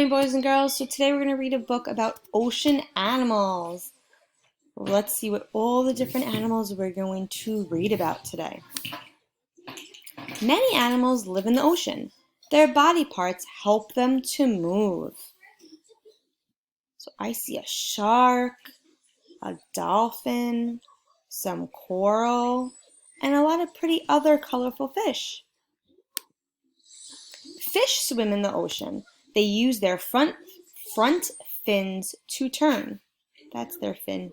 morning, boys and girls. So today we're going to read a book about ocean animals. Let's see what all the different animals we're going to read about today. Many animals live in the ocean. Their body parts help them to move. So I see a shark, a dolphin, some coral, and a lot of pretty other colorful fish. Fish swim in the ocean. They use their front fins to turn. That's their fin.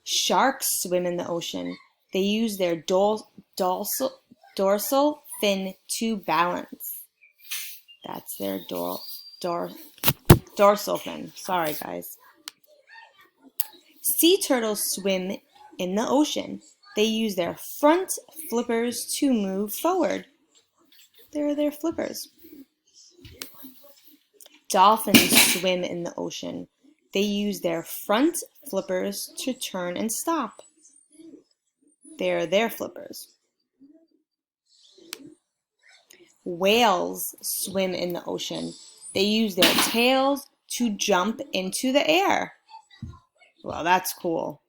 Sharks swim in the ocean. They use their dorsal fin to balance. That's their dorsal fin. Sorry, guys. Sea turtles swim in the ocean. They use their front flippers to move forward. They're their flippers. Dolphins swim in the ocean. They use their front flippers to turn and stop. They're their flippers. Whales swim in the ocean. They use their tails to jump into the air. Well, that's cool.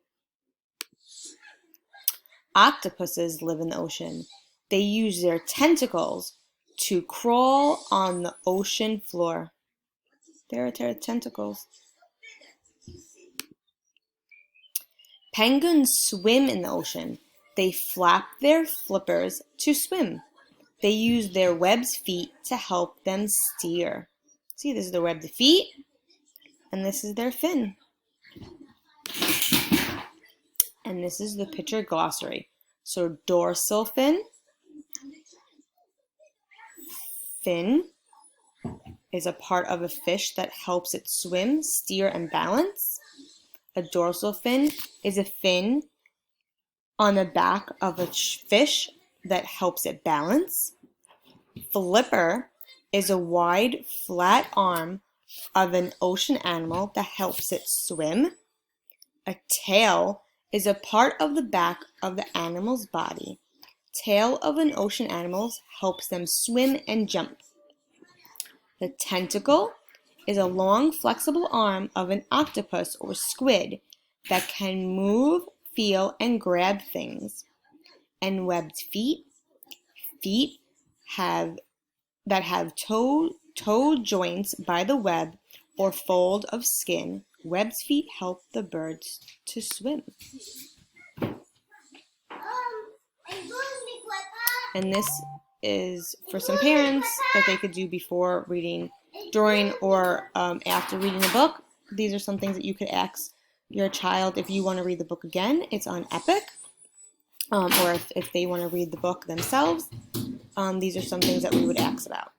Octopuses live in the ocean. They use their tentacles to crawl on the ocean floor. They're their tentacles. Penguins swim in the ocean. They flap their flippers to swim. They use their webbed feet to help them steer. See, this is the webbed feet, and this is their fin. And this is the picture glossary. So dorsal fin is a part of a fish that helps it swim, steer, and balance. A dorsal fin is a fin on the back of a fish that helps it balance. Flipper is a wide, flat arm of an ocean animal that helps it swim. A tail is a part of the back of the animal's body. Tail of an ocean animal helps them swim and jump. The tentacle is a long, flexible arm of an octopus or squid that can move, feel, and grab things. And webbed feet that have toe joints by the web or fold of skin. Webbed feet help the birds to swim. And this is for some parents that they could do before reading, during, or after reading a book. These are some things that you could ask your child if you want to read the book again. It's on Epic. Or if they want to read the book themselves. These are some things that we would ask about.